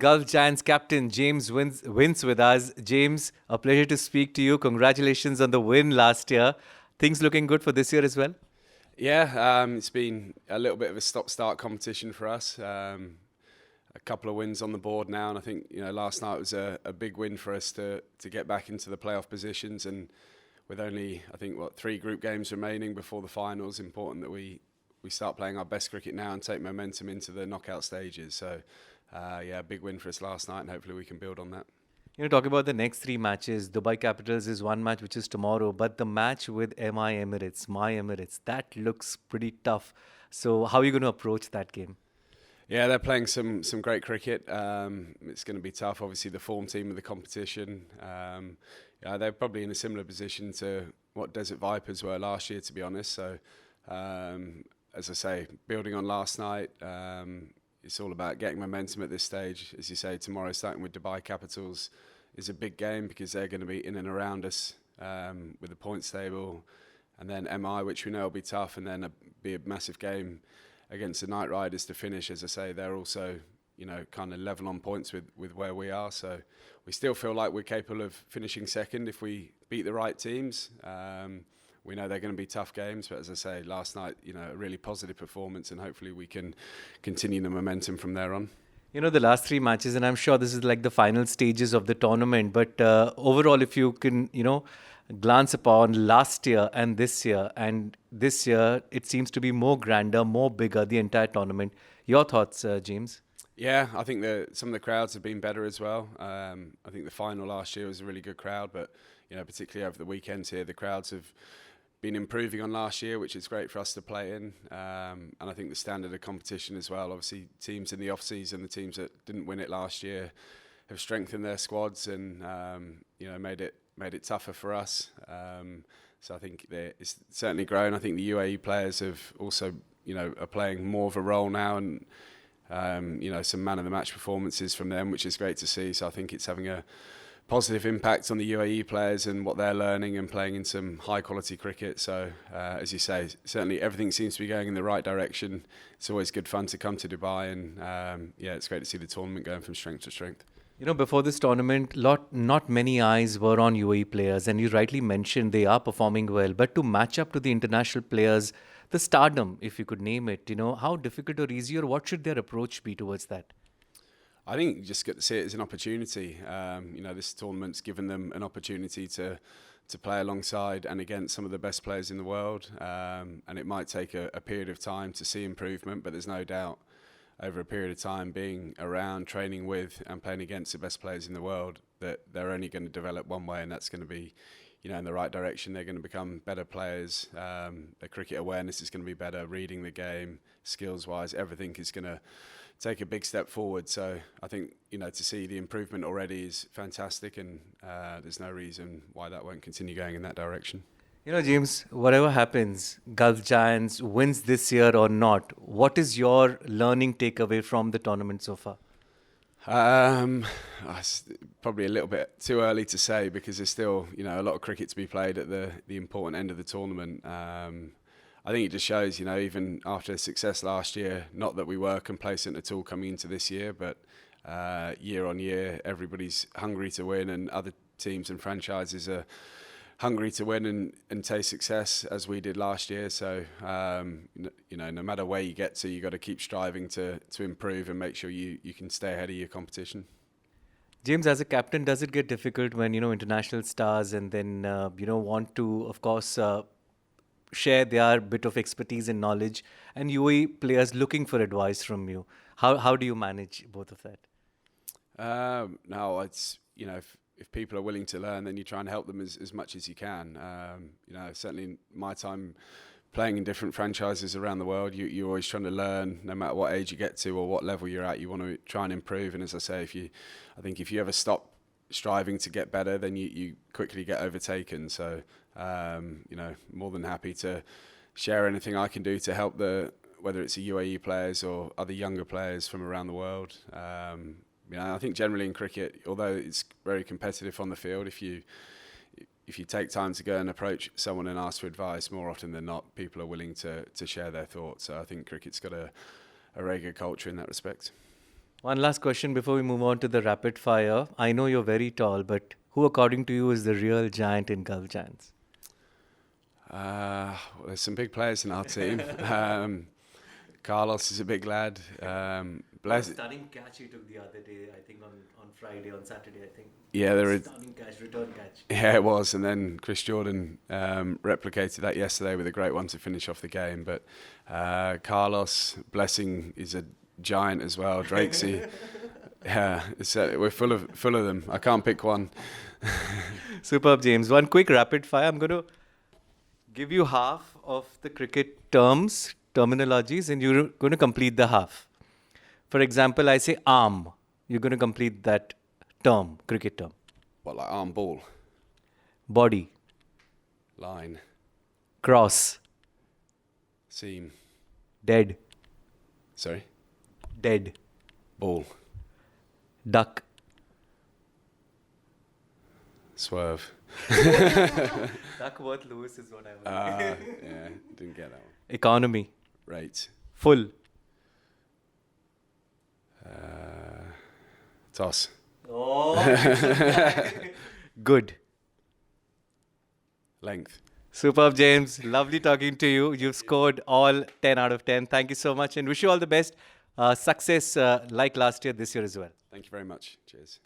Gulf Giants captain James wins with us. James, a pleasure to speak to you. Congratulations on the win last year. Things looking good for this year as well? Yeah, it's been a little bit of a stop-start competition for us. A couple of wins on the board now, and I think last night was a big win for us to get back into the playoff positions. And with only I think 3 group games remaining before the finals, important that we start playing our best cricket now and take momentum into the knockout stages. So yeah, big win for us last night, and hopefully we can build on that. Talking about the next 3 matches, Dubai Capitals is one match which is tomorrow, but the match with My Emirates, that looks pretty tough. So how are you going to approach that game? Yeah, they're playing some great cricket. It's going to be tough. Obviously, the form team of the competition. Yeah, they're probably in a similar position to what Desert Vipers were last year, to be honest. So, as I say, building on last night, it's all about getting momentum at this stage. As you say, tomorrow starting with Dubai Capitals is a big game because they're going to be in and around us with the points table, and then MI, which we know will be tough, and then be a massive game against the Knight Riders to finish. As I say, they're also kind of level on points with where we are. So we still feel like we're capable of finishing second if we beat the right teams. We know they're going to be tough games, but as I say, last night, a really positive performance, and hopefully we can continue the momentum from there on. The last 3 matches, and I'm sure this is like the final stages of the tournament, but overall, if you can, glance upon last year, and this year, it seems to be more grander, more bigger, the entire tournament. Your thoughts, James? Yeah, I think some of the crowds have been better as well. I think the final last year was a really good crowd, but particularly over the weekends here, the crowds have been improving on last year, which is great for us to play in. And I think the standard of competition as well. Obviously, teams in the off-season, the teams that didn't win it last year, have strengthened their squads and made it tougher for us. So I think it's certainly grown. I think the UAE players have also are playing more of a role now, and some man of the match performances from them, which is great to see. So I think it's having a positive impact on the UAE players and what they're learning and playing in some high quality cricket. So as you say, certainly everything seems to be going in the right direction. It's always good fun to come to Dubai, and yeah, it's great to see the tournament going from strength to strength. Before this tournament, not many eyes were on UAE players, and you rightly mentioned they are performing well. But to match up to the international players, the stardom, if you could name it, how difficult or easy, or what should their approach be towards that? I think you just get to see it as an opportunity. This tournament's given them an opportunity to play alongside and against some of the best players in the world. And it might take a period of time to see improvement, but there's no doubt over a period of time being around, training with and playing against the best players in the world, that they're only going to develop one way, and that's going to be in the right direction. They're going to become better players. Their cricket awareness is going to be better, reading the game, skills-wise, everything is going to take a big step forward. So I think, to see the improvement already is fantastic, and there's no reason why that won't continue going in that direction. James, whatever happens, Gulf Giants wins this year or not, what is your learning takeaway from the tournament so far? It's probably a little bit too early to say, because there's still, a lot of cricket to be played at the important end of the tournament. I think it just shows, even after success last year, not that we were complacent at all coming into this year, but year on year, everybody's hungry to win, and other teams and franchises are hungry to win and taste success, as we did last year. So, no matter where you get to, you've got to keep striving to improve and make sure you can stay ahead of your competition. James, as a captain, does it get difficult when, international stars and then, want to, of course, share their bit of expertise and knowledge, and UAE players looking for advice from you? How do you manage both of that? No, it's, if people are willing to learn, then you try and help them as much as you can. Certainly in my time playing in different franchises around the world, you're always trying to learn. No matter what age you get to or what level you're at, you want to try and improve. And as I say, I think if you ever stop striving to get better, then you quickly get overtaken. So, more than happy to share anything I can do to help whether it's the UAE players or other younger players from around the world. I think generally in cricket, although it's very competitive on the field, if you take time to go and approach someone and ask for advice, more often than not, people are willing to share their thoughts. So I think cricket's got a very good culture in that respect. One last question before we move on to the rapid fire. I know you're very tall, but who, according to you, is the real giant in Gulf Giants? Well, there's some big players in our team. Carlos is a big lad. Stunning catch he took the other day, I think on Friday, on Saturday, I think. Yeah, Stunning catch, return catch. Yeah, it was. And then Chris Jordan replicated that yesterday with a great one to finish off the game. But Carlos, Blessing is a giant as well. Drakesy. Yeah, we're full of them. I can't pick one. Superb, James. One quick rapid fire. I'm going to give you half of the cricket terminologies, and you're going to complete the half. For example, I say arm. You're going to complete that term, cricket term. What, like arm ball? Body. Line. Cross. Seam. Dead. Sorry? Dead. Ball. Duck. Swerve. Duckworth Lewis is what I was. Yeah, didn't get that one. Economy. Rate. Full. Toss. Oh. Good. Length. Superb, James. Lovely talking to you. You've scored all 10 out of 10. Thank you so much and wish you all the best. Success like last year, this year as well. Thank you very much. Cheers.